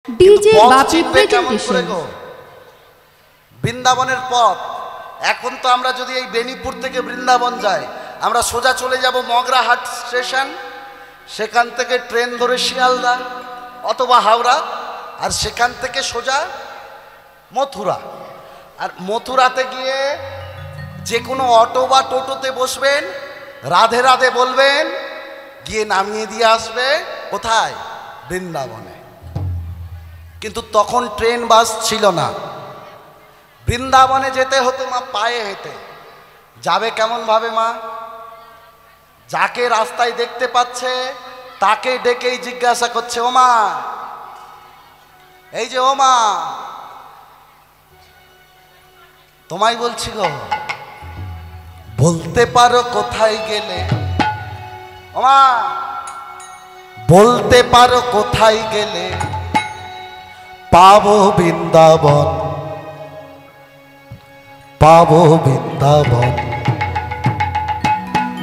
DJ বাপি presentation. বৃন্দাবনের পথ এখন তো আমরা যদি এই বেনিপুর থেকে বৃন্দাবন যাই, আমরা সোজা চলে যাব মগরাহাট স্টেশন, সেখান থেকে ট্রেন ধরে শিয়ালদা অথবা হাওড়া, আর সেখান থেকে সোজা মথুরা। আর মথুরাতে গিয়ে যে কোনো অটো বা টোটোতে বসবেন, রাধে রাধে বলবেন, গিয়ে নামিয়ে দিয়ে আসবে কোথায়? বৃন্দাবনে। কিন্তু তখন ট্রেন বাস ছিল না, বৃন্দাবনে যেতে হতো মা পায়ে হেঁটে। যাবে কেমন ভাবে মা? যাকে রাস্তায় দেখতে পাচ্ছে তাকে ডেকেই জিজ্ঞাসা করছে, ও মা, এই যে ও মা, তোমায় বলছি গো, বলতে পারো কোথায় গেলে? ও মা, বলতে পারো কোথায় গেলে পাবো বৃন্দাবন, পাবো বৃন্দাবন।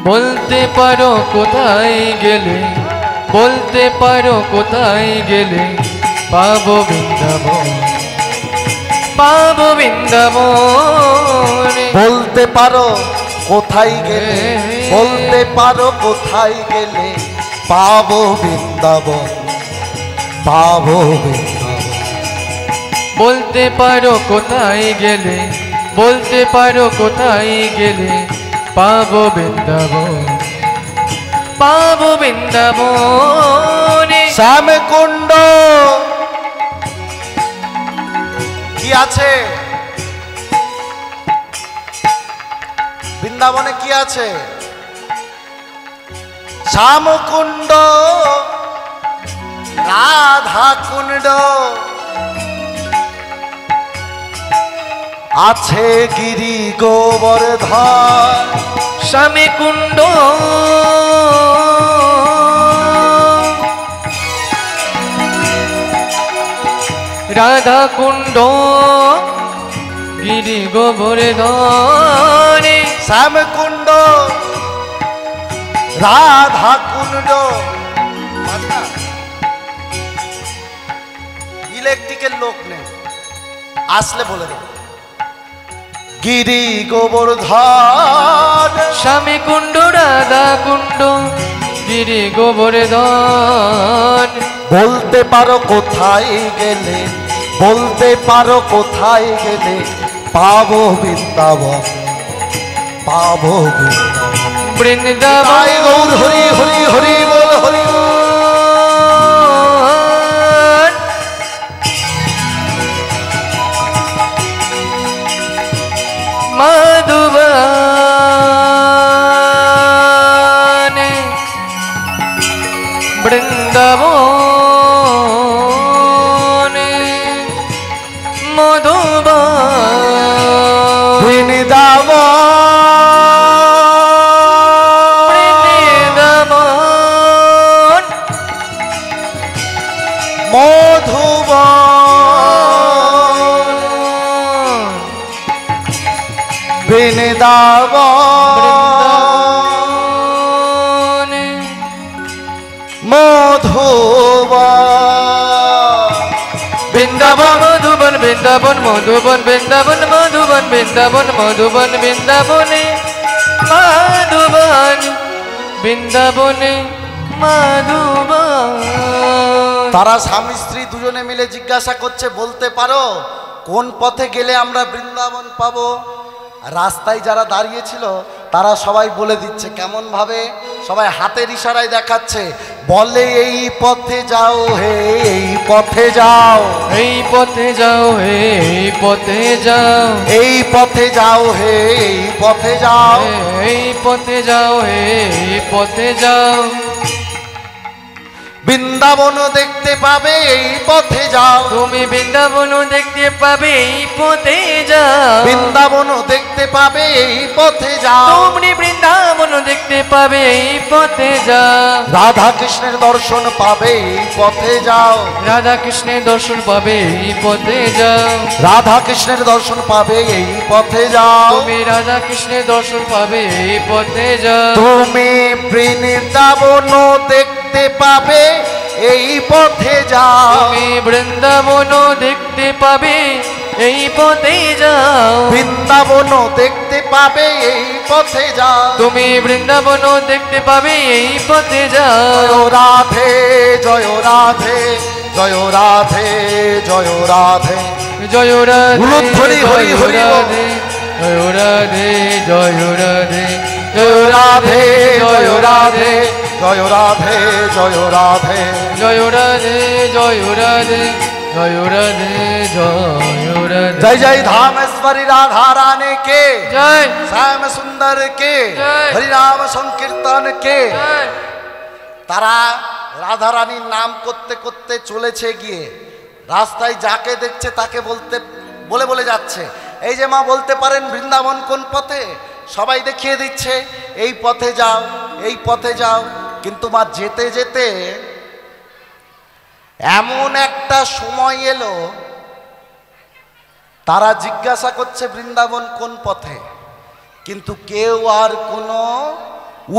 বলতে পারো কোথায় গেলে, বলতে পারো কোথায় গেলে পাবো বৃন্দাবন, পাবো বৃন্দাবন। বলতে পারো কোথায় গেলে, বলতে পারো কোথায় গেলে পাবো বৃন্দাবন, পাবো বৃন্দাবন। বলতে পারো কোথায় গেলে, বলতে পারো কোথায় গেলে পাবো বৃন্দাবন, পাবো বৃন্দাবন। শ্যামকুণ্ড কি আছে? বৃন্দাবনে কি আছে? শ্যামকুণ্ড, রাধা কুণ্ড, আছে গিরি গোবর্ধন। শ্যামকুণ্ড, রাধা কুণ্ড, গিরি গোবর্ধন। শ্যামকুণ্ড, রাধা কুণ্ড, ইলেকট্রিকের লোক নেই, আসলে বলে দেব। গিরি গোবর্ধন, শ্যামকুণ্ড, রাধা কুণ্ড, গিরি গোবর্ধন। বলতে পারো কোথায় গেলে, বলতে পারো কোথায় গেলে পাবো বৃন্দাবন, পাবো বৃন্দাবন। বৃন্দাবন গৌর হরি হরি হরি বল হরি বল। মধুবন, বৃন্দাবন, মধুবন, বৃন্দাবন, বৃন্দাবন, মধুবন, বৃন্দাবন, মধুবন, বৃন্দাবন, মধুবন, বৃন্দাবন, মধুবন, বৃন্দাবন, মধুবন, বৃন্দাবন, মধুবন, বৃন্দাবনে, মাধুবন, বৃন্দাবনে, মাধুবন। তারা স্বামী স্ত্রী দুজনে মিলে জিজ্ঞাসা করছে, বলতে পারো কোন পথে গেলে আমরা বৃন্দাবন পাবো? রাস্তায় যারা দাঁড়িয়েছিল তারা সবাই বলে দিচ্ছে। কেমন ভাবে? সবাই হাতের ইশারায় দেখাচ্ছে, বলে এই পথে যাও হে, এই পথে যাও, এই পথে যাও হে, এই পথে যাও, এই পথে যাও হে, এই পথে যাও, এই পথে যাও হে, এই পথে যাও। বৃন্দাবন দেখতে পাবে, এই পথে যাও, তুমি বৃন্দাবন দেখতে পাবে, এই পথে যাও। বৃন্দাবন দেখতে পাবে, এই পথে যাও, তুমি বৃন্দাবন দেখতে পাবে, এই পথে যাও। রাধা কৃষ্ণের দর্শন পাবে, এই পথে যাও, রাধা কৃষ্ণের দর্শন পাবে, এই পথে যাও। রাধা কৃষ্ণের দর্শন পাবে, এই পথে যাও, তুমি রাধা কৃষ্ণের দর্শন পাবে, এই পথে যাও। তুমি বৃন্দাবন দেখতে পাবে, এই পথে যাও, তুমি বৃন্দাবন দেখতে পাবে এই পথে যাও, বৃন্দাবন দেখতে পাবে এই পথে যাও, তুমি বৃন্দাবন দেখতে পাবে এই পথে যাও। জয় রাধে জয় রাধে জয় রাধে জয় রাধে জয় রাধে উলুধ্বনি হরি হরি বল। জয় রাধে জয় রাধে জয় রাধে জয় রাধে জয় রাধে জয় রাধে জয় রাধে জয় রাধে জয় রাধে জয় রাধে। जय जय धामेश्वरी राधा रानी के, জয় श्याम सुंदर के, जय। हरिनाम संकीर्तन के। জয়। তারা রাধা রানীর নাম করতে করতে চলেছে গিয়ে রাস্তায় যাকে দেখছে তাকে বলে বলে যাচ্ছে, এই যে মা বলতে পারেন বৃন্দাবন কোন পথে? সবাই দেখিয়ে দিচ্ছে এই পথে যাও এই পথে যাও। কিন্তু মা যেতে যেতে এমন একটা সময় এলো তারা জিজ্ঞাসা করছে বৃন্দাবন কোন পথে, কিন্তু কেউ আর কোনো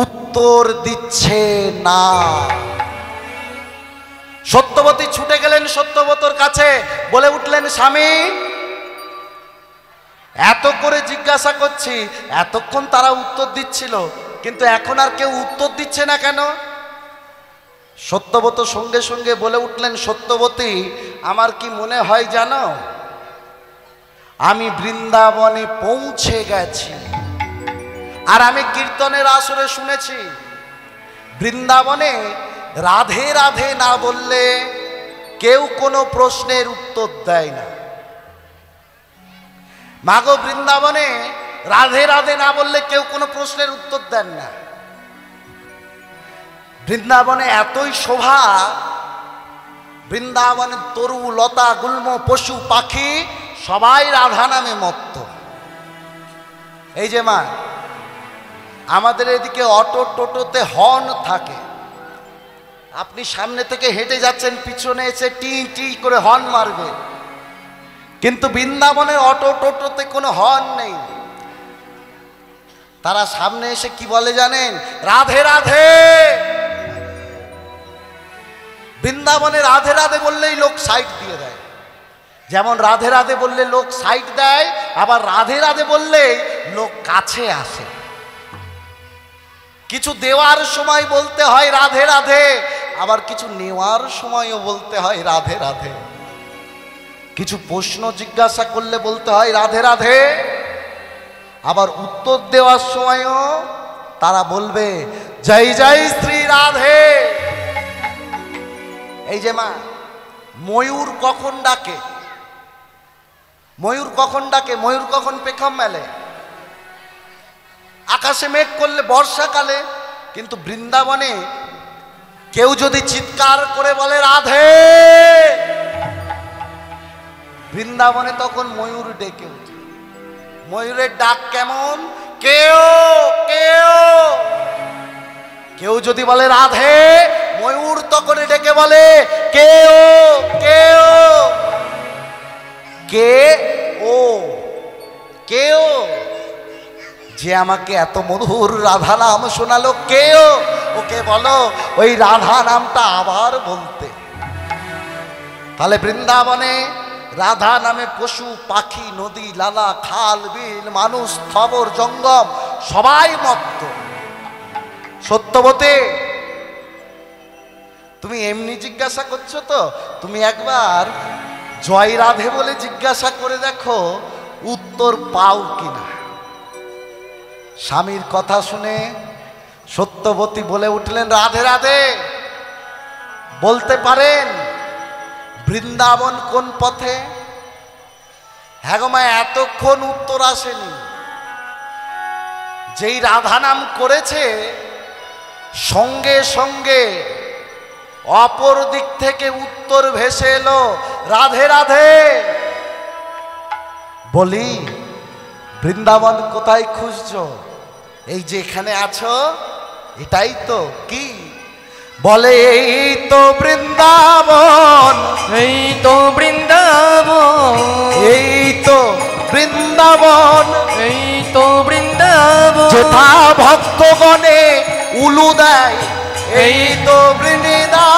উত্তর দিচ্ছে না। সত্যবতী ছুটে গেলেন সত্যবতর কাছে, বলে উঠলেন স্বামী এত করে জিজ্ঞাসা করছি, এতক্ষণ তারা উত্তর দিচ্ছিল কিন্তু এখন আর কেউ উত্তর দিচ্ছে না কেন? সত্যবত সঙ্গে সঙ্গে বলে উঠলেন, সত্যবতী আমার কি মনে হয় জানো, আমি বৃন্দাবনে পৌঁছে গেছি। আর আমি কীর্তনের আসরে শুনেছি বৃন্দাবনে রাধে রাধে না বললে কেউ কোনো প্রশ্নের উত্তর দেয় না। মাগো বৃন্দাবনে রাধে রাধে না বললে কেউ কোনো প্রশ্নের উত্তর দেন না। বৃন্দাবনে এতই শোভা, বৃন্দাবনের তরু লতা গুল্ম পশু পাখি সবাই রাধা নামে মত্ত। এই যে মা আমাদের এদিকে অটো টোটোতে হর্ন থাকে, আপনি সামনে থেকে হেঁটে যাচ্ছেন পিছনে এসে টি টি করে হর্ন মারবে, কিন্তু বৃন্দাবনের অটো টোটোতে কোনো হর্ন নেই। তারা সামনে এসে কি বলে জানেন? রাধে রাধে। বৃন্দাবনে রাধে রাধে বললেই লোক সাইড দিয়ে দেয়, যেমন রাধে রাধে বললে লোক সাইড দেয়, আবার রাধে রাধে বললেই লোক কাছে আসে। কিছু দেওয়ার সময় বলতে হয় রাধে রাধে, আবার কিছু নেওয়ার সময়ও বলতে হয় রাধে রাধে। কিছু প্রশ্ন জিজ্ঞাসা করলে বলতে হয় রাধে রাধে, আবার উত্তর দেওয়ার সময়ও তারা বলবে জয় জয় শ্রী রাধে। এই যে মা ময়ূর কখন ডাকে? ময়ূর কখন ডাকে? ময়ূর কখন পেখম মেলে? আকাশে মেঘ করলে, বর্ষাকালে। কিন্তু বৃন্দাবনে কেউ যদি চিৎকার করে বলে রাধে, বৃন্দাবনে তখন ময়ূর ডেকে ওঠে। ময়ূরের ডাক কেমন? কেউ কেউ কেউ যদি বলে রাধে, ময়ূর তখন ডেকে বলে কেউ কেউ কে ও কেউ, যে আমাকে এত মধুর রাধা নাম শোনালো, কেউ ওকে বলো ওই রাধা নামটা আবার বলতে। তাহলে বৃন্দাবনে রাধা নামে পশু পাখি নদী লালা খাল বিল মানুষ স্থবর জঙ্গম সবাই মত্ত। সত্যবতী তুমি এমনি জিজ্ঞাসা করছো তো, তুমি একবার জয় রাধে বলে জিজ্ঞাসা করে দেখো উত্তর পাও কিনা। স্বামীর কথা শুনে সত্যবতী বলে উঠলেন রাধে রাধে। বলতে পারেন বৃন্দাবন কোন পথে? হ্যাঁ গো মা, এতক্ষণ উত্তর আসেনি। যেই রাধা নাম করেছে সঙ্গে সঙ্গে অপর দিক থেকে উত্তর ভেসে এলো রাধে রাধে। বলি বৃন্দাবন কোথায় খুঁজছো? এই যে এখানে আছো এটাই তো। কি বলে? এই তো বৃন্দাবন, এই তো বৃন্দাবন, এই তো বৃন্দাবন, এই তো বৃন্দাবন, যথা ভক্তগণে উলু দেয় এই তো বৃন্দাবন।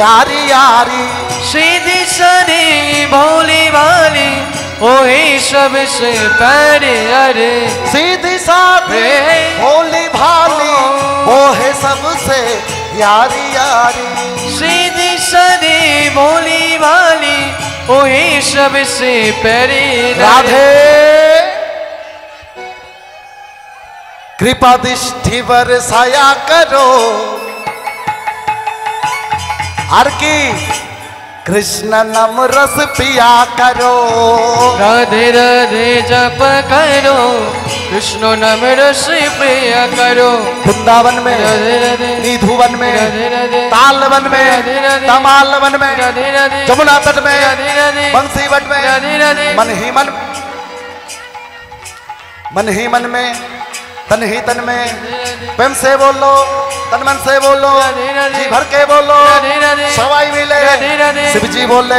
यारी यारी सीधी सादी भोली भाली वही सबसे प्यारी अरे सीधी सादी भोली भाली वो है सबसे यारी यारी सीधी सादी भोली भाली वही सबसे प्यारी राधे कृपा दृष्टि बरसाया करो हर की कृष्ण नाम रस पिया करो राधे राधे जप करो कृष्ण नाम रस पिया करो वृंदावन में राधे राधे निधुवन में राधे राधे तालवन में राधे राधे तमालवन में राधे राधे जमुना तट में राधे राधे बंसी वट में राधे राधे मन ही मन में तन ही तन में प्रेम से बोलो तन मन से बोलो जी भर के बोलो सवाई मिले शिव जी बोले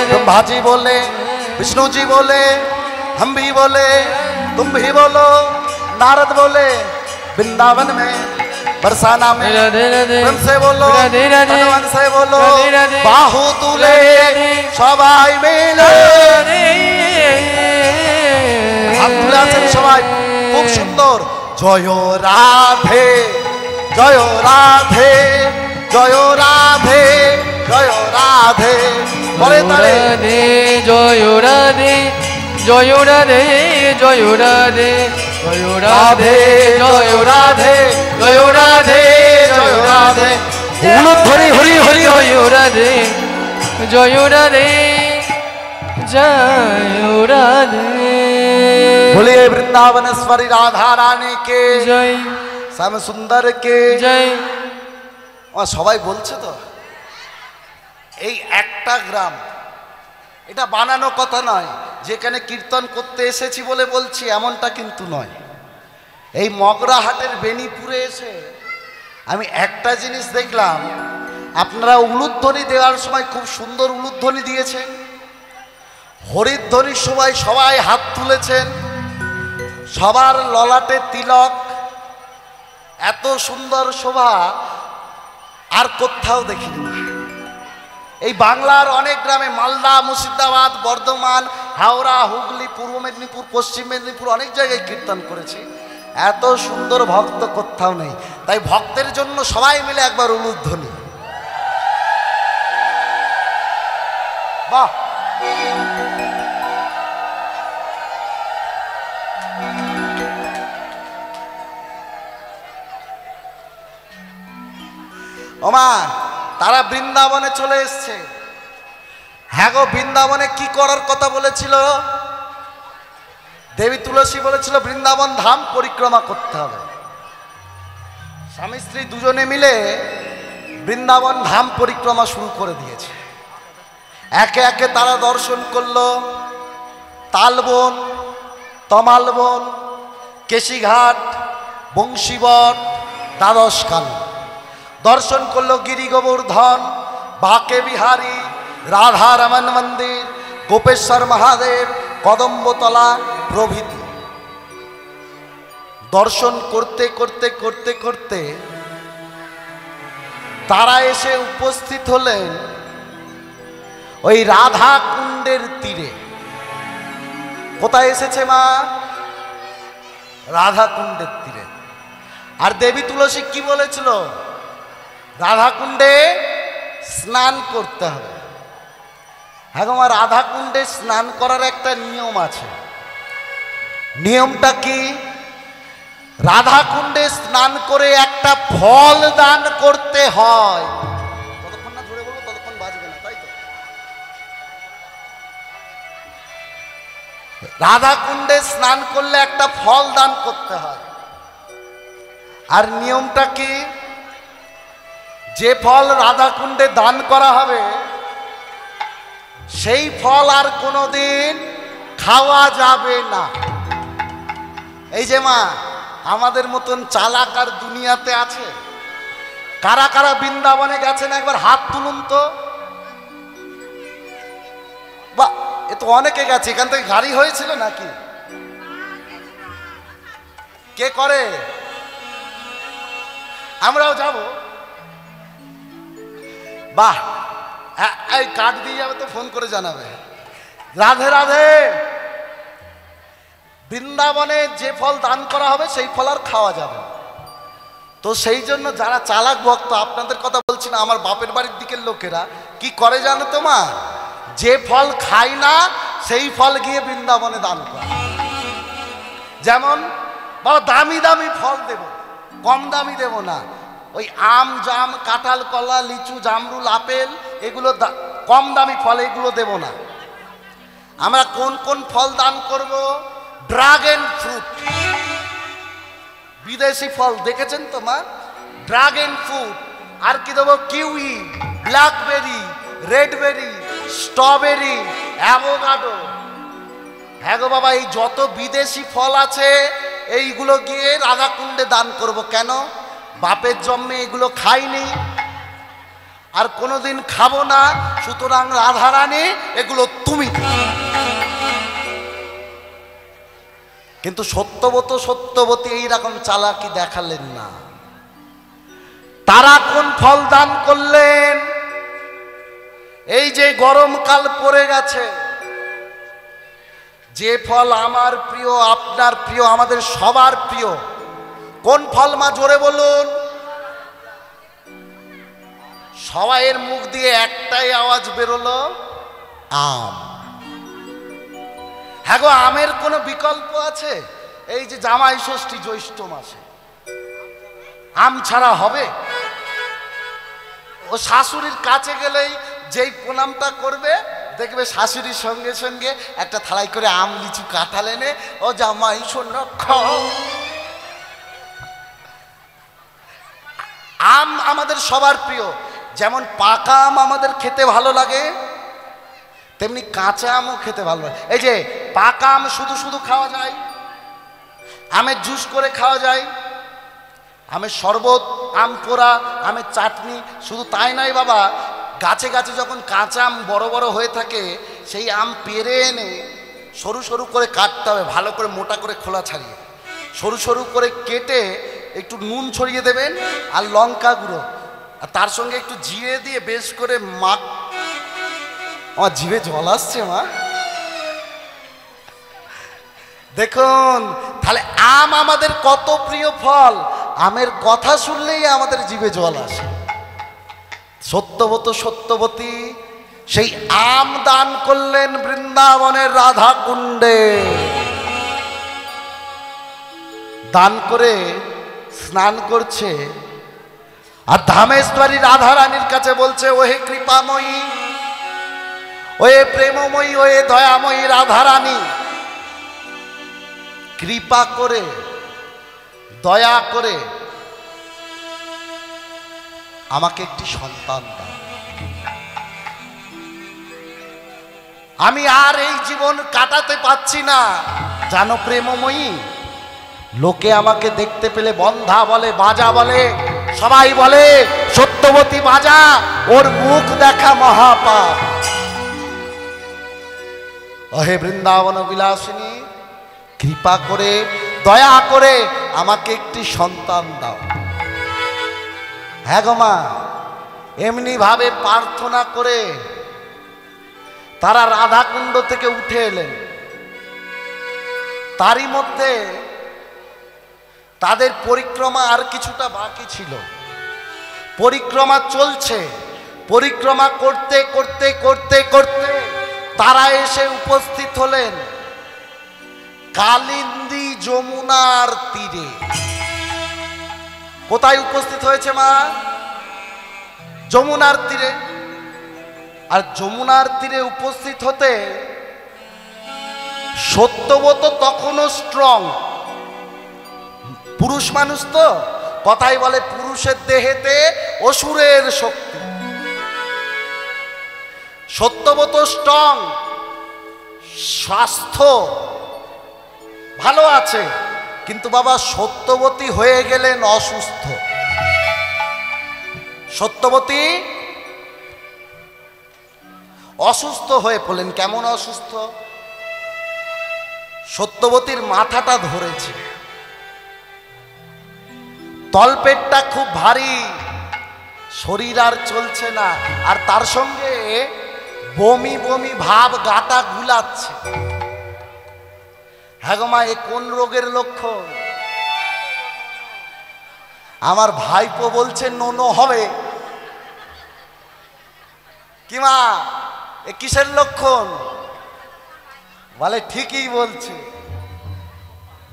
ब्रह्मा जी बोले विष्णु जी बोले हम भी बोले तुम भी बोलो नारद बोले वृंदावन में बरसाना में प्रेम से बोलो तन मन से बोलो बाहु तुले सवाई मिले हाथ তুলে আছেন সবাই খুব সুন্দর জয় রাধে জয় রাধে জয় রাধে জয় রাধে বলে তারে জয় রাধে জয় রাধে জয় রাধে জয় রাধে জয় রাধে জয় রাধে জয় রাধে হরি হরি হরি জয় রাধে জয় রাধে जय राधे बोलिए वृंदावनेश्वरी राधा रानी के जय श्याम सुंदर के जय সবাই বলছে তো এই একটা গ্রাম এটা বানানো কথা নয় যেখানে কীর্তন করতে এসেছি বলে বলছি এমনটা কিন্তু নয় এই মগরাহাটের বেনিপুরে এসে আমি একটা জিনিস দেখলাম আপনারা উলুধ্বনি দেওয়ার সময় খুব সুন্দর উলুধ্বনি দিয়েছেন হরিধ্বনির সময় সবাই হাত তুলেছেন সবার ললাটে তিলক এত সুন্দর শোভা আর কোথাও দেখিনি এই বাংলার অনেক গ্রামে মালদা মুর্শিদাবাদ বর্ধমান হাওড়া হুগলি পূর্ব মেদিনীপুর পশ্চিম মেদিনীপুর অনেক জায়গায় কীর্তন করেছি এত সুন্দর ভক্ত কোথাও নেই তাই ভক্তের জন্য সবাই মিলে একবার উলুধ্বনি বাহ ওমা তারা বৃন্দাবনে চলে এসছে হ্যাঁ গো বৃন্দাবনে কি করার কথা বলেছিল দেবী তুলসী বলেছিল বৃন্দাবন ধাম পরিক্রমা করতে হবে স্বামী স্ত্রী দুজনে মিলে বৃন্দাবন ধাম পরিক্রমা শুরু করে দিয়েছে একে একে তারা দর্শন করলো তালবন তমালবন কেশিঘাট বংশীবট দ্বাদশকান দর্শন করলো গিরি গোবর্ধন বাঁকে বিহারী রাধা রমন মন্দির গোপেশ্বর মহাদেব কদম্বতলা প্রভৃতি দর্শন করতে করতে করতে করতে তারা এসে উপস্থিত হলেন ওই রাধা কুণ্ডের তীরে কোথায় এসেছে মা রাধা কুণ্ডের তীরে আর দেবী তুলসী কি বলেছিল রাধা কুণ্ডে স্নান করতে হবে হ্যাঁ গো মা রাধা কুণ্ডে স্নান করার একটা নিয়ম আছে নিয়মটা কি রাধা কুণ্ডে স্নান করে একটা ফল দান করতে হয় ততক্ষণ না ধরে বলবো ততক্ষণ বাজবে না তাই তো রাধা কুণ্ডে স্নান করলে একটা ফল দান করতে হয় আর নিয়মটা কি যে ফল রাধা কুণ্ডে দান করা হবে সেই ফল আর কোনোদিন খাওয়া যাবে না এই যে মা আমাদের মতন চালাক আর দুনিয়াতে আছে কারা কারা বৃন্দাবনে গেছেন একবার হাত তুলুন তো বা এ তো অনেকে গেছে এখান থেকে গাড়ি হয়েছিল নাকি কে করে আমরাও যাব বাহ এই কার্ড দিয়ে যাবে তো ফোন করে জানাবে। রাধে রাধে। বৃন্দাবনে যে ফল দান করা হবে সেই ফল আর খাওয়া যাবে না। তো সেই জন্য যারা চালাক ভক্ত, আপনাদের কথা বলছি না, আমার বাপের বাড়ির দিকের লোকেরা কি করে জানো তো মা, যে ফল খায় না সেই ফল গিয়ে বৃন্দাবনে দান করে। যেমন বাবা দামি দামি ফল দেব, কম দামি দেব না। ওই আম, জাম, কাঁঠাল, কলা, লিচু, জামরুল, আপেল, এগুলো কম দামি ফল, এগুলো দেব না। আমরা কোন কোন ফল দান করব? ড্রাগন ফ্রুট, বিদেশি ফল দেখেছেন তো মা, ড্রাগন ফ্রুট। আর কি দেবো? Kiwi, blackberry, redberry, strawberry, avocado. হ্যাঁ গো বাবা, এই যত বিদেশি ফল আছে এইগুলো গিয়ে রাধাকুণ্ডে দান করব। কেন? বাপের জন্মে এগুলো খাইনি, আর কোনোদিন খাবো না, সুতরাং রাধারানী এগুলো তুমি। কিন্তু সত্যবতী এইরকম চালাকি দেখালেন না। তারা কোন ফল দান করলেন? এই যে গরমকাল পড়ে গেছে, যে ফল আমার প্রিয়, আপনার প্রিয়, আমাদের সবার প্রিয়, কোন ফল মা জোরে বলুন? সবাইয়ের মুখ দিয়ে একটাই আওয়াজ বেরোলো, আম। হ্যাঁ গো, আমের কোনো বিকল্প আছে? এই যে জামাই ষষ্ঠী জ্যৈষ্ঠ মাসে আম ছাড়া হবে? ও শাশুড়ির কাছে গেলেই যেই প্রণামটা করবে, দেখবে শাশুড়ির সঙ্গে সঙ্গে একটা থালাই করে আম, লিচু, কাঁঠাল এনে, ও জামাই শোনো খাও। আম আমাদের সবার প্রিয়। যেমন পাকা আম আমাদের খেতে ভালো লাগে, তেমনি কাঁচা আমও খেতে ভালো লাগে। এই যে পাকা আম শুধু শুধু খাওয়া যায়, আমের জুস করে খাওয়া যায়, আমের শরবত, আম পোড়া, আমের চাটনি। শুধু তাই নয় বাবা, গাছে গাছে যখন কাঁচা আম বড় বড় হয়ে থাকে, সেই আম পেড়ে এনে সরু সরু করে কাটতে হবে, ভালো করে মোটা করে খোলা ছাড়িয়ে সরু সরু করে কেটে একটু নুন ছড়িয়ে দেবেন আর লঙ্কা গুঁড়ো, আর তার সঙ্গে একটু জিরে দিয়ে বেশ করে মাখ। আমার জিভে জল আসছে মা, দেখুন। তাহলে আম আমাদের কত প্রিয় ফল, আমের কথা শুনলেই আমাদের জিভে জল আসে। সত্যবতী সেই আম দান করলেন বৃন্দাবনের রাধা কুণ্ডে। দান করে স্নান করছে, আর ধামেশ্বরী রাধা রানীর কাছে বলছে, ওহে কৃপাময়ী, ওহে প্রেমময়ী, ওহে দয়াময়ী রাধা রানী, কৃপা করে, দয়া করে আমাকে একটি সন্তান দাও। আমি আর এই জীবন কাটাতে পাচ্ছি না। জানো প্রেমময়ী, লোকে আমাকে দেখতে পেলে বন্ধা বলে, বাজা বলে, সবাই বলে সত্যবতী বাজা, ওর মুখ দেখা মহাপাপ। অহে বৃন্দাবন বিলাসিনী, কৃপা করে, দয়া করে আমাকে একটি সন্তান দাও। হ্যাঁ গো মা, এমনি ভাবে প্রার্থনা করে তারা রাধাকুণ্ড থেকে উঠে এলেন। তারই মধ্যে তাদের পরিক্রমা আর কিছুটা বাকি ছিল। পরিক্রমা চলছে, পরিক্রমা করতে করতে করতে করতে তারা এসে উপস্থিত হলেন কালিন্দী যমুনার তীরে। কোথায় উপস্থিত হয়েছে মা? যমুনার তীরে। আর যমুনার তীরে উপস্থিত হতে সত্যবত তখনও স্ট্রং, পুরুষ মানুষ তো, কথাই বলে পুরুষের দেহেতে অসুরের শক্তি। সত্যবত স্ট্রং, স্বাস্থ্য ভালো আছে, কিন্তু বাবা সত্যবতী হয়ে গেলেন অসুস্থ। সত্যবতী অসুস্থ হয়ে পড়লেন। কেমন অসুস্থ? সত্যবতীর মাথাটা ধরেছে, তলপেটটা খুব ভারী, শরীর আর চলছে না, আর তার সঙ্গে বমি বমি ভাব, গাটা গুলাচ্ছে। হ্যাঁ গো মা, এ কোন রোগের লক্ষণ? আমার ভাইপো বলছে নোনো হবে। কি মা, এ কিসের লক্ষণ? বলে ঠিকই বলছে।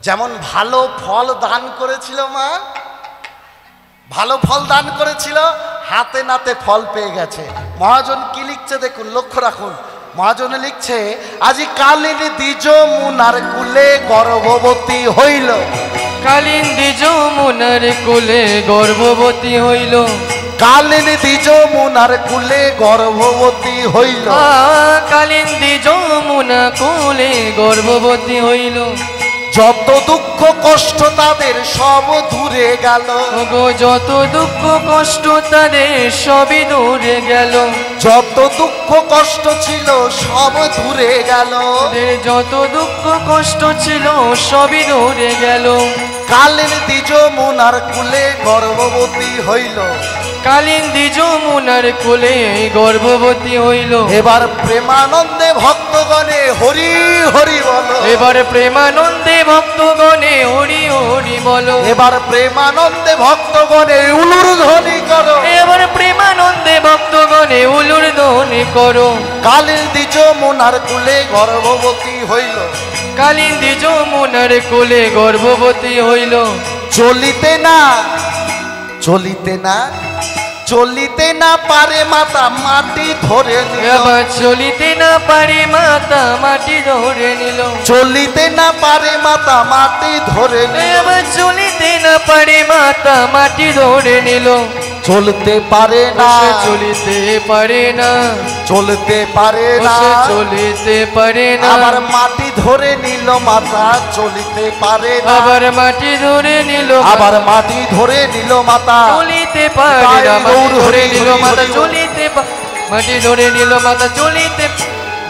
যেমন ভালো ফল দান করেছিল মা, ভালো ফল দান করেছিল, হাতে নাতে ফল পেয়ে গেছে। মহাজন কি লিখছে দেখুন, লক্ষ্য রাখুন। মহাজনে লিখছে, আজি কালিন দ্বিজ মুনার কুলে গর্ভবতী হইল। কালিন দ্বিজ মুনার কুলে গর্ভবতী হইল। কালিন দ্বিজ মুনার কুলে গর্ভবতী হইল। কালিন দ্বিজ মুনা কুলে গর্ভবতী হইল। যত দুঃখ কষ্ট তাদের সব দূরে গেল। গো যত দুঃখ কষ্ট তাদের সবই দূরে গেল। যত দুঃখ কষ্ট ছিল সব দূরে গেল। যত দুঃখ কষ্ট ছিল সবই দূরে গেল। কালিন দ্বিজ মুনার কুলে গর্ভবতী হইল। কালিন দ্বিজ মুনার কুলে গর্ভবতী হইল। এবার প্রেমানন্দে ভক্তগণে হরি হরি বলো। এবার প্রেমানন্দে ভক্তগণে হরি হরি বলো। এবার প্রেমানন্দে ভক্তগণে উলুর ধ্বনি করো। এবার প্রেমানন্দে ভক্তগণে উলুর ধ্বনি করো। কালিন দ্বিজ মুনার কুলে গর্ভবতী হইল। কালিন দ্বিজ মুনার কুলে গর্ভবতী হইল। চলিতে না, চলিতে না, চলিতে না পারে মাতা মাটি ধরে নিল। এবার চলিতে না পারে মাতা মাটি ধরে নিল। চলিতে না পারে মাতা মাটি ধরে নিল। এবার চলিতে না পারে মাতা মাটি ধরে নিল। চলতে পারে না, চলিতে পারে না, চলতে পারে না, চলিতে পারে না। আবার মাটি ধরে নিল মাতা, চলিতে পারে না। আবার মাটি ধরে নিল, আবার মাটি ধরে নিল মাতা, চলিতে পারে না। মাটি ধরে নিল মাতা, চলিতে মাটি ধরে নিল মাতা, চলিতে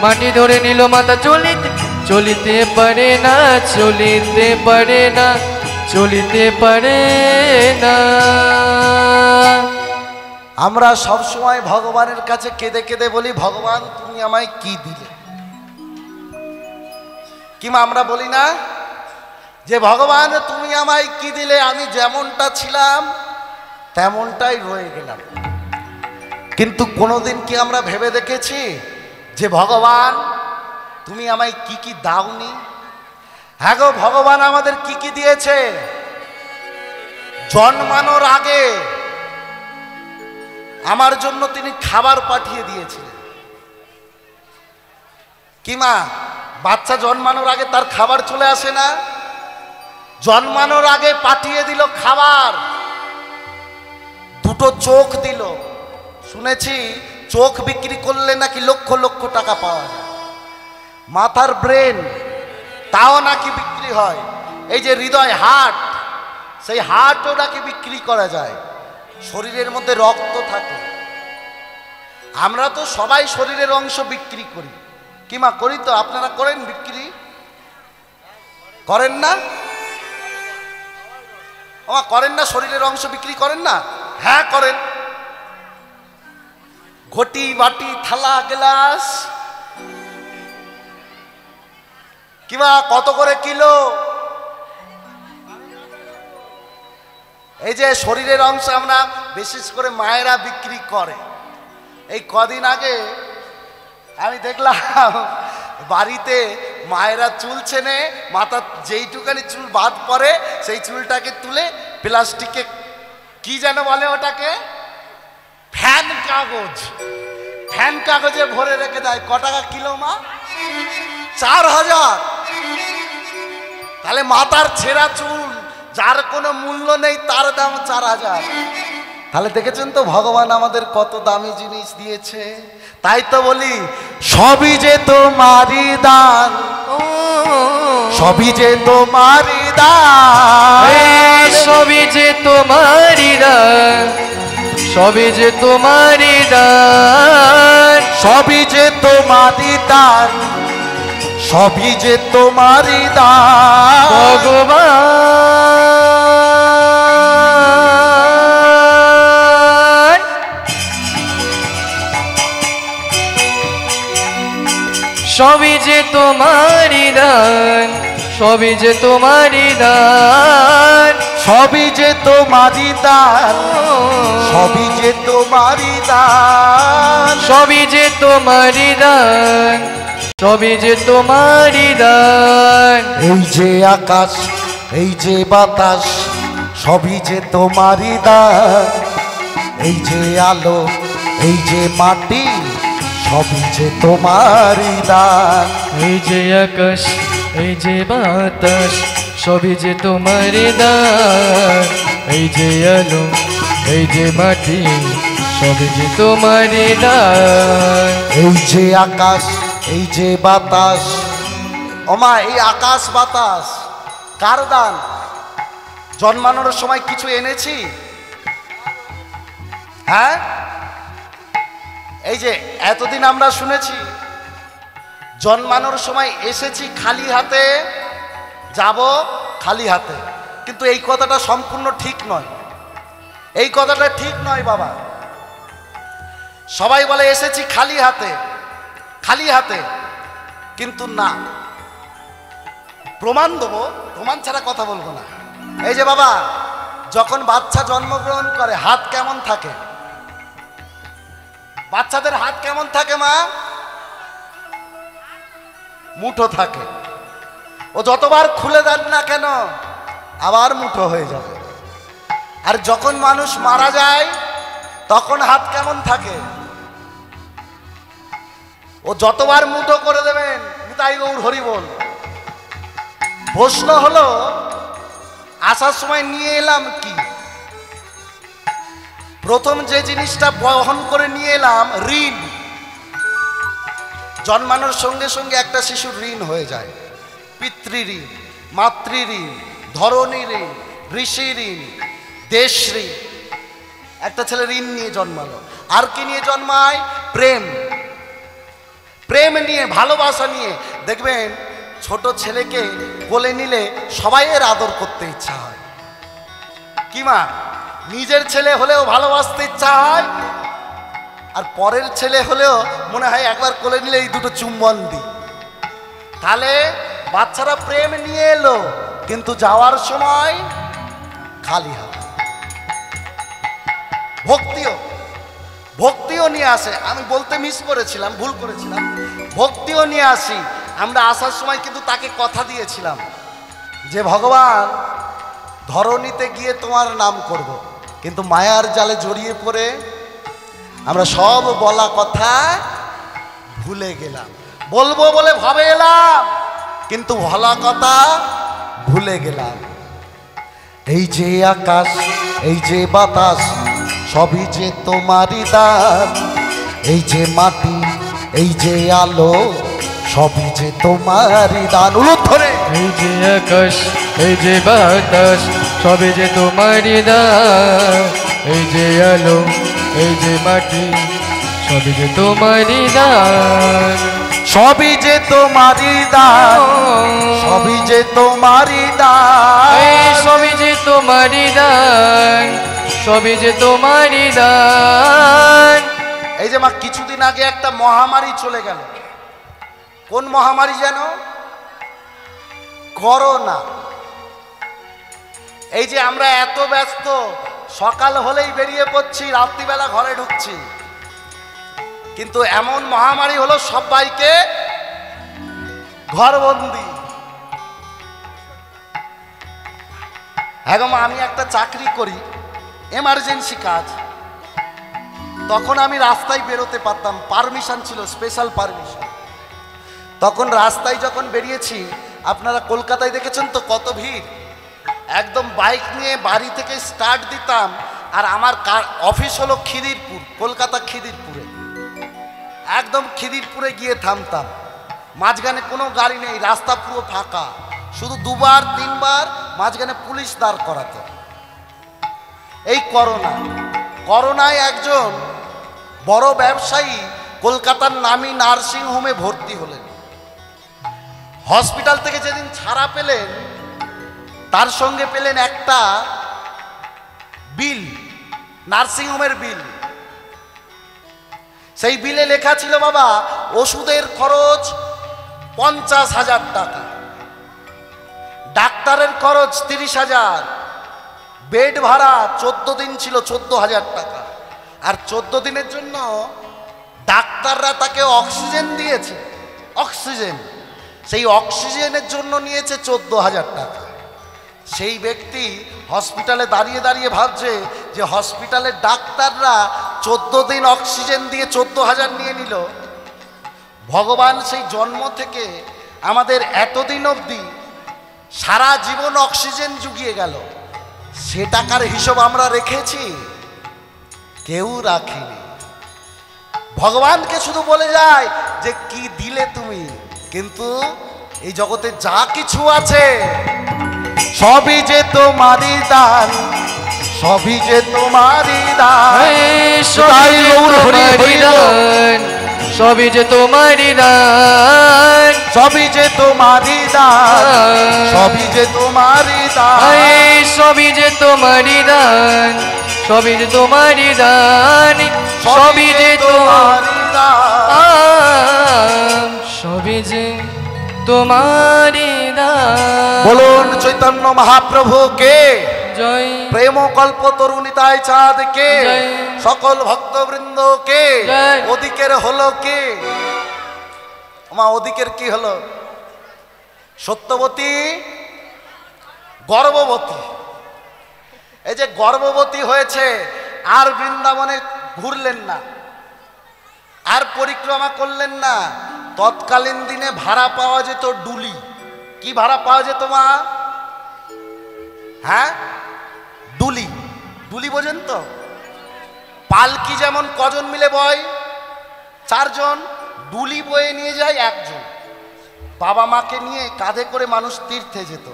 মাটি ধরে নিল মাতা, চলিতে চলিতে পারে না, চলিতে পারে না, চলিতে পারে না। আমরা সব সময় ভগবানের কাছে কেঁদে কেঁদে বলি, ভগবান তুমি আমায় কি দিলে? কিংবা আমরা বলি না যে ভগবান তুমি আমায় কি দিলে? আমি যেমনটা ছিলাম তেমনটাই রয়ে গেলাম। কিন্তু কোনোদিন কি আমরা ভেবে দেখেছি যে ভগবান তুমি আমায় কি কি দাওনি? হ্যাঁ গো, ভগবান আমাদের কি কি দিয়েছে? জন্মানোর আগে আমার জন্য তিনি খাবার পাঠিয়ে দিয়েছিলেন। কি মা, বাচ্চা জন্মানোর আগে তার খাবার চলে আসে না? জন্মানোর আগে পাঠিয়ে দিল খাবার। দুটো চোখ দিল। শুনেছি চোখ বিক্রি করলে নাকি লক্ষ লক্ষ টাকা পাওয়া যায়। মাথার ব্রেন, তাও নাকি বিক্রি হয়। এই যে হৃদয়, হার্ট, সেই হার্টও নাকি বিক্রি করা যায়। শরীরের মধ্যে রক্ত থাকে। আমরা তো সবাই শরীরের অংশ বিক্রি করি। কি মা, করি তো? আপনারা করেন বিক্রি? করেন না? ওমা, করেন না? শরীরের অংশ বিক্রি করেন না? হ্যাঁ করেন। ঘটি, বাটি, থালা, গ্লাস, কিংবা কত করে কিলো? এই যে শরীরের অংশ আমরা বিশেষ করে মায়েরা বিক্রি করে। এই কদিন আগে আমি দেখলাম বাড়িতে মায়েরা চুল ছেনে, মাথা যেইটুকানি চুল বাদ পড়ে সেই চুলটাকে তুলে প্লাস্টিকে, কি যেন বলে ওটাকে, ফ্যান কাগজ, ফ্যান কাগজে ভরে রেখে দেয়। ক টাকা কিলো মা? 4000। তাহলে মাথার ছেঁড়া চুল যার কোনো মূল্য নেই তার দাম 4000। তাহলে দেখেছেন তো ভগবান আমাদের কত দামি জিনিস দিয়েছে। তাই তো বলি সবই যে তোমারই দান, সবই যে তোমারই দান, সবই যে তোমারই দান, সবই যে তোমারই দান, সবই যে তোমারই দান, সবই যে তোমারই দান। ভগবান সবই যে তোমারই দান, সবই যে তোমারই দান, সবই যে তোমারই দান, সবই যে তোমারই দান, সবই যে তোমারই দান, সবই যে তোমারই দান। এই যে আকাশ, এই যে বাতাস, সবই যে তোমারই দান, এই যে আলো, এই যে মাটি, সবই যে তোমারই দান। এই যে আকাশ, এই যে বাতাস, সবই যে তোমারই দান, এই যে আলো, এই যে মাটি, সবই যে তোমারই দান। এই যে আকাশ, এই যে বাতাস, ওমা এই আকাশ বাতাস কার দান? জন্মানোর সময় কিছু এনেছি? হ্যাঁ, এই যে এতদিন আমরা শুনেছি জন্মানোর সময় এসেছি খালি হাতে, যাব খালি হাতে, কিন্তু এই কথাটা সম্পূর্ণ ঠিক নয়। এই কথাটা ঠিক নয় বাবা। সবাই বলে এসেছি খালি হাতে, খালি হাতে, কিন্তু না, প্রমাণ দেবো, প্রমাণ ছাড়া কথা বলবো না। এই যে বাবা, যখন বাচ্চা জন্মগ্রহণ করে হাত কেমন থাকে? বাচ্চাদের হাত কেমন থাকে মা? মুঠো থাকে। ও যতবার খুলে দেন না কেন আবার মুঠো হয়ে যাবে। আর যখন মানুষ মারা যায় তখন হাত কেমন থাকে? ও যতবার মুঠো করে দেবেন, নিতাই গৌর হরি বল। প্রশ্ন হলো আসার সময় নিয়ে এলাম কি? প্রথম যে জিনিসটা বহন করে নিয়ে এলাম ঋণ। জন্মানোর সঙ্গে সঙ্গে একটা শিশুর ঋণ হয়ে যায়। পিতৃ ঋণ, মাতৃ ঋণ, ধরণী ঋণ, ঋষি ঋণ, দেশ ঋণ। একটা ছেলে ঋণ নিয়ে জন্মালো। আর কি নিয়ে জন্মায়? প্রেম। প্রেম নিয়ে, ভালোবাসা নিয়ে। দেখবেন ছোট ছেলেকে কোলে নিলে সবাই এর আদর করতে ইচ্ছা হয়। কি মা? নিজের ছেলে হলেও ভালোবাসতে ইচ্ছা হয়, আর পরের ছেলে হলেও মনে হয় একবার কোলে নিলে এই দুটো চুম্বন দিই। তাহলে বাচ্চারা প্রেম নিয়ে এলো, কিন্তু যাওয়ার সময় খালি হাতে। ভক্তিও, ভক্তিও নিয়ে আসে। আমি বলতে মিস করেছিলাম, ভুল করেছিলাম। ভক্তিও নিয়ে আসি। আমরা আসার সময় কিন্তু তাকে কথা দিয়েছিলাম যে ভগবান ধরণীতে গিয়ে তোমার নাম করব, কিন্তু মায়ার জালে জড়িয়ে পড়ে আমরা সব বলা কথা ভুলে গেলাম। বলবো বলে ভাবে এলাম, কিন্তু বলা কথা ভুলে গেলাম। এই যে আকাশ, এই যে বাতাস, সবই যে তোমারই দান, এই যে মাটি, এই যে আলো, সবই যে তোমারই দান। উলুদ ধরে। এই যে আকাশ, এই যে বাতাস, সবই যে তোমারই দান, এই যে আলো, এই যে মাটি, সবই যে তোমারই দান। সবই যে তোমারই দান, সবই যে তোমারই দান, এই সবই যে তোমারই দান, সবই যে তোমারই দান। এই যে মা, কিছুদিন আগে একটা মহামারী চলে গেল। কোন মহামারী যেন? করোনা। এই যে আমরা এত ব্যস্ত, সকাল হলেই বেরিয়ে পড়ছি, রাত্রিবেলা ঘরে ঢুকছি, কিন্তু এমন মহামারী হলো সবাইকে ঘরবন্দি। হ্যাঁ গো মা, আমি একটা চাকরি করি, এমার্জেন্সি কাজ। তখন আমি রাস্তায় বেরোতে পারতাম, পারমিশন ছিল, স্পেশাল পারমিশন। তখন রাস্তায় যখন বেরিয়েছি, আপনারা কলকাতায় দেখেছেন তো কত ভিড়। একদম বাইক নিয়ে বাড়ি থেকে স্টার্ট দিতাম, আর আমার অফিস হলো খিদিরপুর, কলকাতা খিদিরপুরে। একদম খিদিরপুরে গিয়ে থামতাম, মাঝখানে কোনো গাড়ি নেই, রাস্তা পুরো ফাঁকা, শুধু দুবার তিনবার মাঝখানে পুলিশ দাঁড় করাতো। এই করোনা, করোনায় একজন বড় ব্যবসায়ী কলকাতার নামী নার্সিং হোমে ভর্তি হলেন। হসপিটাল থেকে যেদিন ছাড়া পেলেন, তার সঙ্গে পেলেন একটা বিল, নার্সিং হোমের বিল। সেই বিলে লেখা ছিল বাবা ওষুধের খরচ 50,000 টাকা, ডাক্তারের খরচ 30,000, বেড ভাড়া 14 দিন ছিল 14,000 টাকা। আর 14 দিনের জন্য ডাক্তাররা তাকে অক্সিজেন দিয়েছে, অক্সিজেন, সেই অক্সিজেনের জন্য নিয়েছে 14,000 টাকা। সেই ব্যক্তি হসপিটালে দাঁড়িয়ে দাঁড়িয়ে ভাবছে যে হসপিটালের ডাক্তাররা 14 দিন অক্সিজেন দিয়ে 14,000 নিয়ে নিল। ভগবান সেই জন্ম থেকে আমাদের এতদিন অবধি সারা জীবন অক্সিজেন জুগিয়ে গেল, সে টাকার হিসাব আমরা রেখেছি? কেউ রাখিনি। ভগবানকে শুধু বলে যায় যে কি দিলে তুমি, কিন্তু এই জগতে যা কিছু আছে সবই যে তোমারই দান, সবই যে তোমারই দান, সবই যে তোমারই দান, সবই যে তোমারই দান, সবই যে তোমারই দান, সবই যে তোমারই দান, সবই যে তোমারই দান, সবই যে তোমারই দান, সবই যে তোমারই দান। বলুন চৈতন্য মহাপ্রভুকে জয়, প্রেম কল্প তরুণিতায় চাঁদ কে, সকল ভক্তবৃন্দ কে, ওদিকের হলো কে? মা ওদিকের কি হলো? সত্যবতী গর্ভবতী। এই যে গর্ভবতী হয়েছে, আর বৃন্দাবনে ঘুরলেন না, আর পরিক্রমা করলেন না। তৎকালীন দিনে ভাড়া পাওয়া যেত ডুলি। কি ভাড়া পাওয়া যেত মা? হ্যাঁ, ডুলি। ডুলি বোঝেন তো? পালকি যেমন কজন মিলে বয়? 4 জন। ডুলি বয়ে নিয়ে যায় 1 জন। বাবা মাকে নিয়ে কাঁধে করে মানুষ তীর্থে যেত।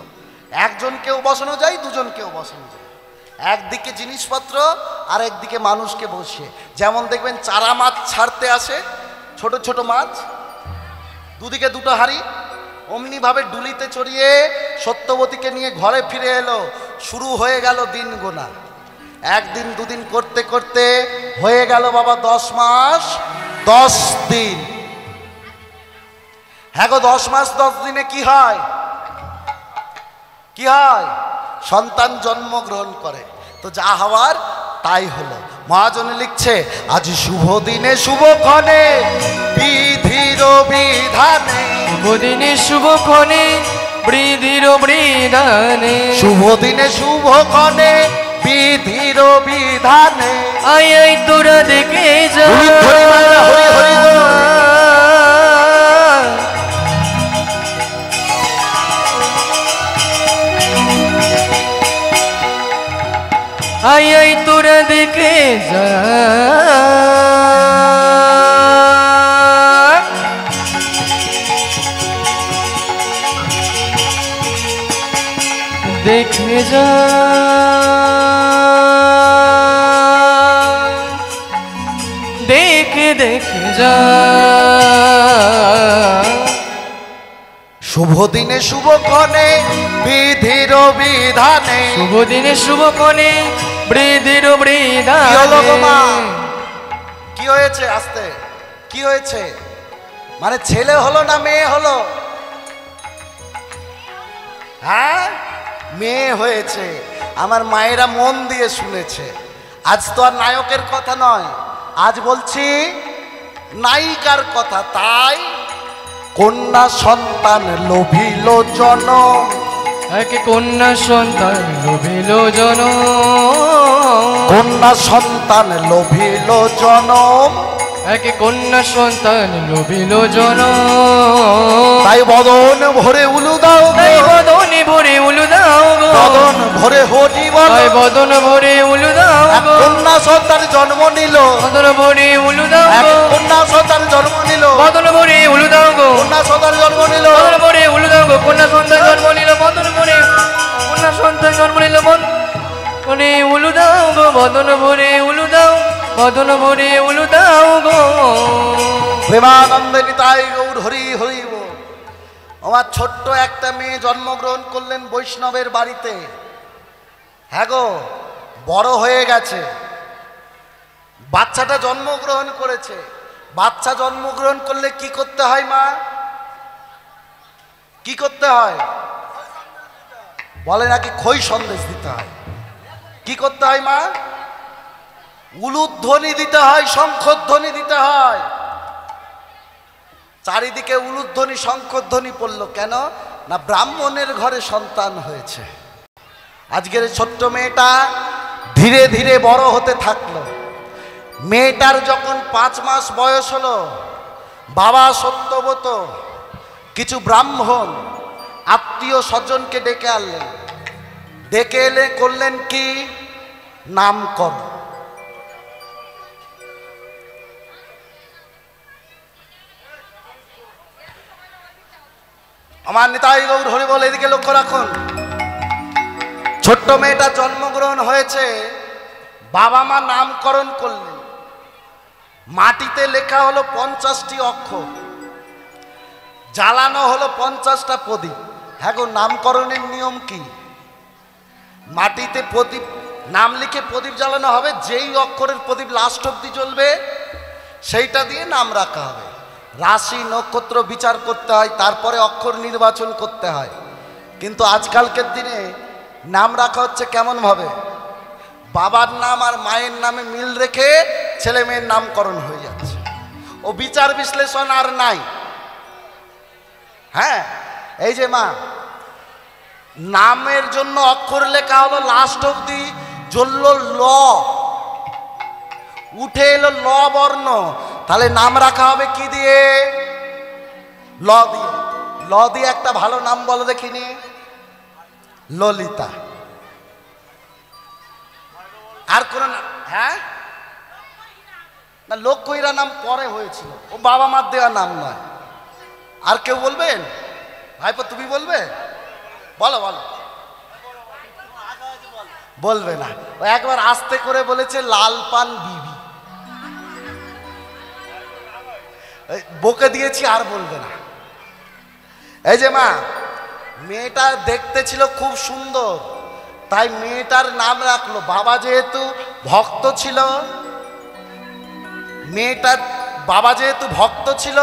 1 জনকেও বসানো যায়, 2 জনকেও বসানো যায়। একদিকে জিনিসপত্র আর একদিকে মানুষকে বসিয়ে। যেমন দেখবেন চারা মাছ ছাড়তে আসে, ছোট ছোট মাছ, দুদিকে 2টো হাঁড়ি, অমনি ভাবে ডুলিতে চড়িয়ে সত্যবতীকে নিয়ে ঘরে ফিরে এলো। শুরু হয়ে গেল দিন গোনা। 1 দিন 2 দিন করতে করতে হয়ে গেল বাবা 10 মাস 10 দিন। হ্যাঁ গো, 10 মাস 10 দিনে কি হয়? কি হয়? সন্তান জন্মগ্রহণ করে। তো যা হওয়ার তাই হলো। মহাজনে লিখছে, আজ শুভ দিনে শুভক্ষণে বিধির বিধানে, শুভ দিনে শুভক্ষণে বৃদ্ধির বৃদানে, শুভ দিনে শুভক্ষণে বিধির বিধানে, আই আই তোরা দেখে যা, হরি হরি হরি। আই আই তোরা দেখে যা, দেখে যা, দেখে দেখে যা। শুভ দিনে শুভক্ষণে বিধির বিধানে, শুভ দিনে শুভক্ষণে বৃদ্ধির বৃদানে। কি হলো গো মা? কি হয়েছে? আস্তে, কি হয়েছে? মানে ছেলে হলো না মেয়ে হলো? হ্যাঁ, মেয়ে হয়েছে। আমার মায়েরা মন দিয়ে শুনেছে। আজ তো আর নায়কের কথা নয়, আজ বলছি নায়িকার কথা। তাই কন্যা সন্তান লোভিল জনম, এক কন্যা সন্তান লোভিল জনম, কন্যা সন্তান লোভিল জনম, এক কন্যা সন্তান লোভিল জনম। তাই বদন ভরে উলু দাও, তাই বদনে ভরে উলু দাও গো, বদন ভরে হরি বল, তাই বদন ভরে উলু দাও এক গো, কন্যা সন্তান জন্ম নিল, বদন ভরে উলু দাও এক গো, কন্যা সন্তান জন্ম নিল, বদন ভরে উলু দাও গো, কন্যা সন্তান জন্ম নিল, বদন ভরে উলু দাও গো, কন্যা সন্তান জন্ম নিল, বদন ভরে কন্যা সন্তান জন্ম নিল, বদনে উলু দাও গো, বদন ভরে উলু দাও, বদন ভরে উলু দাও গো। প্রেমানন্দে নিতাই গৌর হরি হরি বল। আমার ছোট্ট একটা মেয়ে জন্মগ্রহণ করলেন বৈষ্ণবের বাড়িতে। হ্যাঁ গো, বড় হয়ে গেছে, বাচ্চাটা জন্মগ্রহণ করেছে। বাচ্চা জন্মগ্রহণ করলে কি করতে হয় মা? কি করতে হয়? বলে নাকি খই সন্দেশ দিতে হয়। কি করতে হয় মা? উলুধ্বনি দিতে হয়, শঙ্খধ্বনি দিতে হয়। চারিদিকে উলুধ্বনি শঙ্খধ্বনি পড়লো কেন? না ব্রাহ্মণের ঘরে সন্তান হয়েছে। আজকের ছোট্ট মেয়েটা ধীরে ধীরে বড় হতে থাকলো। মেয়েটার যখন 5 মাস বয়স হলো, বাবা সত্যব্রত কিছু ব্রাহ্মণ আত্মীয় স্বজনকে ডেকে আনলেন। ডেকে এলে করলেন কি? নামকরণ। আমার নিতাই গৌর হরি বল, এদিকে লক্ষ্য রাখুন। ছোট্ট মেয়েটা জন্মগ্রহণ হয়েছে, বাবা মা নামকরণ করলেন। মাটিতে লেখা হলো 50টি অক্ষর, জ্বালানো হলো 50টা প্রদীপ। হ্যাঁ গো, নামকরণের নিয়ম কি? মাটিতে প্রদীপ নাম লিখে প্রদীপ জ্বালানো হবে, যেই অক্ষরের প্রদীপ লাস্ট অব্দি জ্বলবে সেইটা দিয়ে নাম রাখা হবে। রাশি নক্ষত্র বিচার করতে হয়, তারপরে অক্ষর নির্বাচন করতে হয়। কিন্তু আজকালকের দিনে নাম রাখা হচ্ছে কেমন ভাবে? বাবার নাম আর মায়ের নামে মিল রেখে ছেলে মেয়ের নামকরণ হয়ে যাচ্ছে। ও বিচার বিশ্লেষণ আর নাই। হ্যাঁ, এই যে মা, নামের জন্য অক্ষর লেখা হলো, লাস্ট অব্দি জ্বললো ল, উঠে এলো ল বর্ণ, তাহলে নাম রাখা হবে কি দিয়ে? ল দিয়ে। ল দিয়ে একটা ভালো নাম বলো দেখিনি। ললিতা। আর কোন? হ্যাঁ না, লক্ষ্মীরা নাম পরে হয়েছিল, ও বাবা মার দেওয়া নাম নয়। আর কেউ বলবেন? ভাইপো তুমি বলবে? বলো বলো। বলবে না, ও একবার আস্তে করে বলেছে লাল পান বিবি, বকে দিয়েছি, আর বলবে না। এই যে মা, মেয়েটা দেখতে ছিল খুব সুন্দর, তাই মেয়েটার নাম রাখলো। বাবা যেহেতু ভক্ত ছিল, মেয়েটার বাবা যেহেতু ভক্ত ছিল,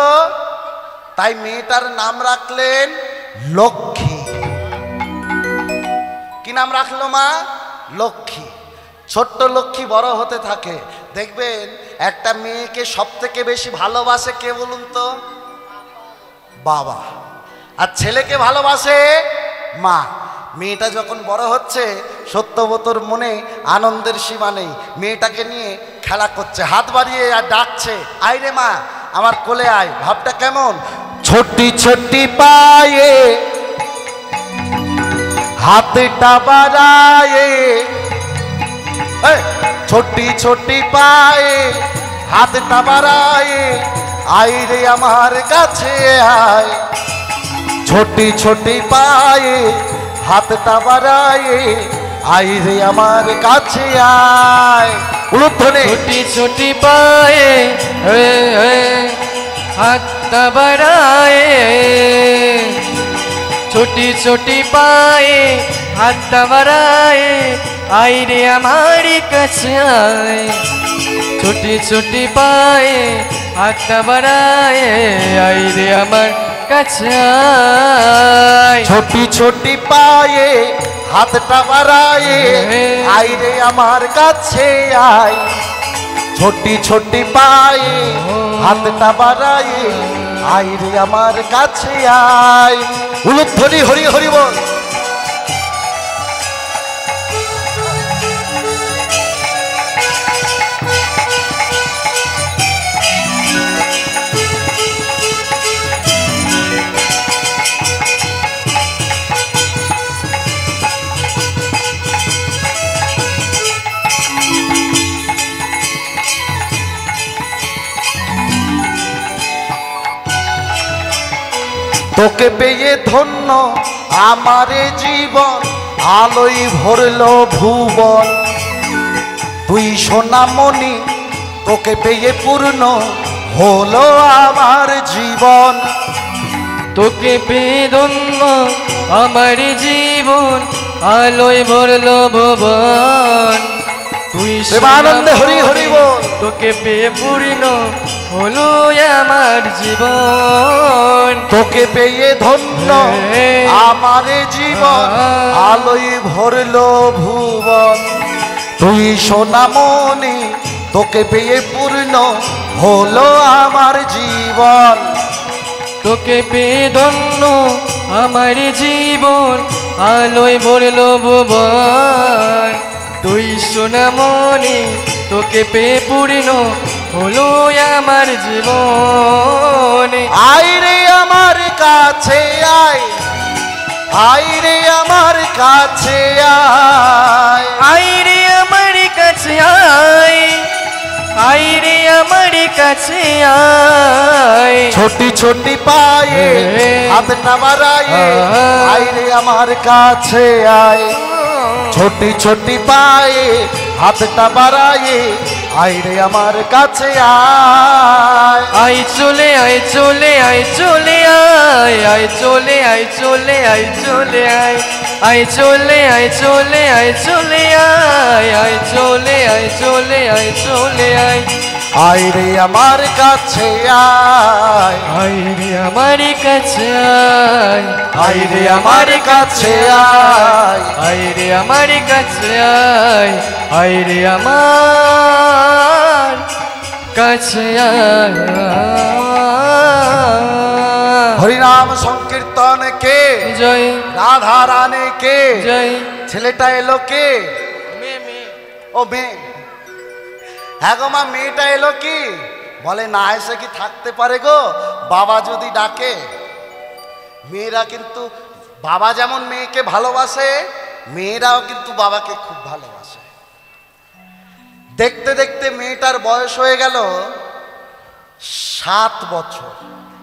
তাই মেয়েটার নাম রাখলেন লক্ষ্মী। কি নাম রাখলো মা? লক্ষ্মী। ছোট্ট লক্ষ্মী বড় হতে থাকে। দেখবেন একটা মেয়েকে সব থেকে বেশি ভালোবাসে কে বলুন তো? বাবা। আর ছেলেকে ভালোবাসে মা। মেয়েটা যখন বড় হচ্ছে, সত্যব্রতর মনে আনন্দের সীমা নেই। মেয়েটাকে নিয়ে খেলা করছে, হাত বাড়িয়ে আর ডাকছে, আয় রে মা, আমার কোলে আয়। ভাবটা কেমন? ছোটি ছোটি পায়ে হাতটা বাড়ায়ে, ছোটি ছোটি পায়ে হাতটা বাড়ায়ে, আয় রে আমার কাছে আয়। ছোটি ছোটি পায়ে হাতটা বাড়ায়ে, আয় রে আমার কাছে আয়। উলুধ্বনি। ছোটি ছোটি পায়ে হাতটা বাড়ায়ে, ছোটি ছোটি পায়ে হাতটা বাড়ায়ে, আয় রে আমার কাছে আয়। ছোটি ছোটি পায়ে হাতটা বাড়ায়ে, আয় রে আমার কাছে আয়। ছোটি ছোটি পায়ে হাতটা বাড়ায়ে, আয় রে আমার কাছে আয়। ছোটি ছোটি পায়ে হাতটা বাড়ায়ে, আয় রে আমার কাছে আয়। উলুধ্বনি হরি হরি বল। তোকে পেয়ে ধন্য আমারে জীবন, আলোয় ভরলো ভুবন। তুই সোনামণি, তোকে পেয়ে পূর্ণ হলো আমার জীবন। তোকে পেয়ে ধন্য আমার জীবন, আলোয় ভরলো ভুবন। তুই আনন্দে হরি হরি বল। তোকে পেয়ে পূর্ণ হলো আমার জীবন। তোকে পেয়ে ধন্য আমার জীবন, আলোয় ভরলো ভুবন। তুই সোনামণি, তোকে পেয়ে পূর্ণ হলো আমার জীবন। তোকে পেয়ে ধন্য আমার জীবন, আলোয় ভরলো ভুবন। তুই সোনামণি, তোকে পেয়ে পূর্ণ হলো আমার জীবন। আয় রে আমার কাছে আয়, আয় রে আমার কাছে আয়, আয় রে আমার কাছে আয়, আয় রে আমার কাছে আয়। ছোটি ছোটি পায়ে হাত না বাড়ায়ে, আয় রে আমার কাছে আয়। ছোটি ছোটি পায়ে হাতটা বাড়ায়ে, আয় রে আমার কাছে আয়। আয় চলে আয় চলে আয় চলে আয়, আয় চলে আয় চলে আয় চলে আয়, আয় চলে আয় চলে আয় চলে আয়, আয় চলে আয় চলে আয় চলে আয়। আয় রে আমার কাছে আয়, আয় রে আমার কাছে আয়, আয় রে আমার কাছে আয়। আয় রে আমার কাছে আয়, আয় রে আমার কাছে আয়। হরিনাম সংকীর্তন কে? জয় রাধা রানী কে? জয়। ছেলেটা এলো কে? ও মেয়ে। হ্যাঁ গো মা, মেয়েটা এলো কি? বলে না এসে কি থাকতে পারে গো, বাবা যদি ডাকে। মেয়েরা কিন্তু, বাবা যেমন মেয়েকে ভালোবাসে, মেয়েরাও কিন্তু বাবাকে খুব ভালোবাসে। দেখতে দেখতে মেয়েটার বয়স হয়ে গেল 7 বছর।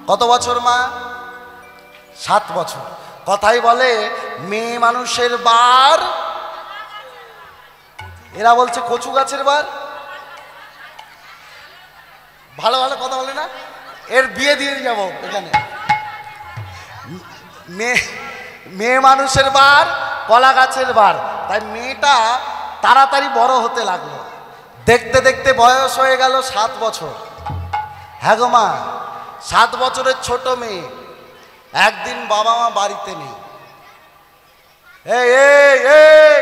কত বছর মা? 7 বছর। কথাই বলে মেয়ে মানুষের বার, এরা বলছে কচু গাছের বার। ভালো ভালো কথা বলে না, এর বিয়ে দিয়ে যাব এখানে। মেয়ে মানুষের বার, কলা গাছের বার। তাই মেয়েটা তাড়াতাড়ি বড় হতে লাগলো। দেখতে দেখতে বয়স হয়ে গেল 7 বছর। হ্যাঁ গো মা, 7 বছরের ছোট মেয়ে। একদিন বাবা মা বাড়িতে নেই। এই এই এই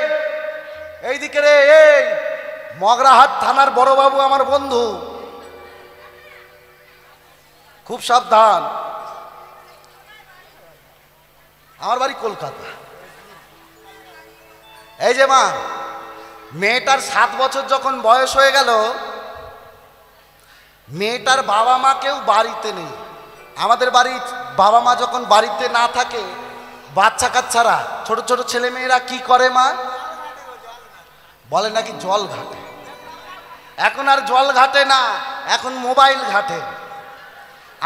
এইদিকে রে, এই মগরাহাট থানার বড়বাবু আমার বন্ধু, খুব সাবধান। আমার বাড়ি কলকাতা। এই যে মা, মেয়েটার 7 বছর যখন বয়স হয়ে গেল, মেয়েটার বাবা মা কেউ বাড়িতে নেই। আমাদের বাড়ির বাবা মা যখন বাড়িতে না থাকে, বাচ্চা কাচ্চারা, ছোট ছোট ছেলে মেয়েরা কি করে মা? বলে নাকি জল ঘাটে। এখন আর জল ঘাটে না, এখন মোবাইল ঘাটে।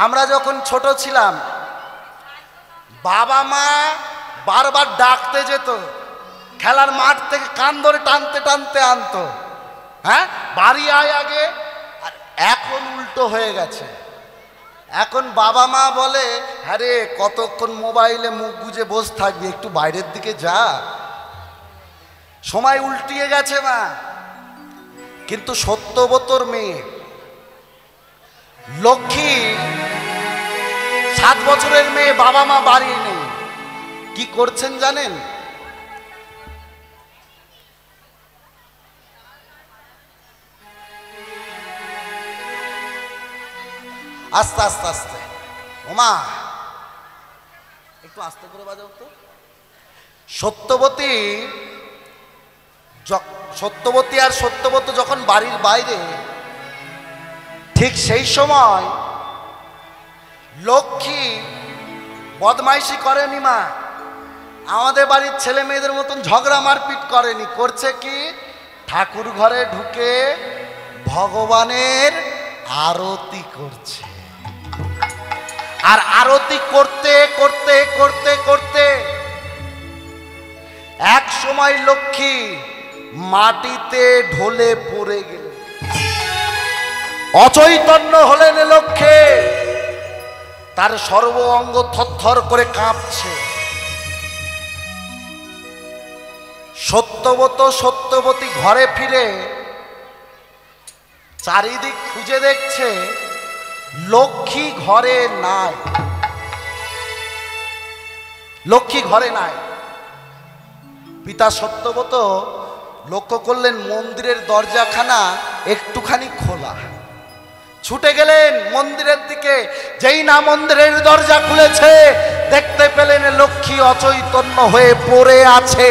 আমরা যখন ছোট ছিলাম, বাবা মা বারবার ডাকতে যেত, খেলার মাঠ থেকে কান ধরে টানতে টানতে আনতো, হ্যাঁ বাড়ি আয় আগে। আর এখন উল্টো হয়ে গেছে। এখন বাবা মা বলে, আরে কতক্ষণ মোবাইলে মুখ গুজে বসে থাকবি, একটু বাইরের দিকে যা। সময় উল্টিয়ে গেছে মা। কিন্তু সত্যবতর মেয়ে লক্ষ্মী, 7 বছরের মেয়ে, বাবা মা বাড়ি নেই, কি করছেন জানেন? আস্তে আস্তে আস্তে, ওমা একটু আস্তে করে বাজাও তো। সত্যবতী আর সত্যব্রত যখন বাড়ির বাইরে, ঠিক সেই সময় লক্ষ্মী বদমাইশি করেনি মা, আমাদের বাড়ির ছেলে মেয়েদের মতন ঝগড়া মারপিট করেনি। করছে কি? ঠাকুর ঘরে ঢুকে ভগবানের আরতি করছে। আর আরতি করতে করতে করতে করতে এক সময় লক্ষ্মী মাটিতে ঢলে পড়ে গেল, অচৈতন্য হলেন লক্ষ্মী। তার সর্ব অঙ্গ থরথর করে কাঁপছে। সত্যবতী ঘরে ফিরে চারিদিক খুঁজে দেখছে লক্ষ্মী ঘরে নাই, লক্ষ্মী ঘরে নাই। পিতা সত্যব্রত লক্ষ্য করলেন মন্দিরের দরজাখানা একটুখানি খোলা, ছুটে গেলেন মন্দিরের দিকে। যেই না মন্দিরের দরজা খুলেছে, দেখতে পেলেন লক্ষ্মী অচৈতন্য হয়ে পড়ে আছে।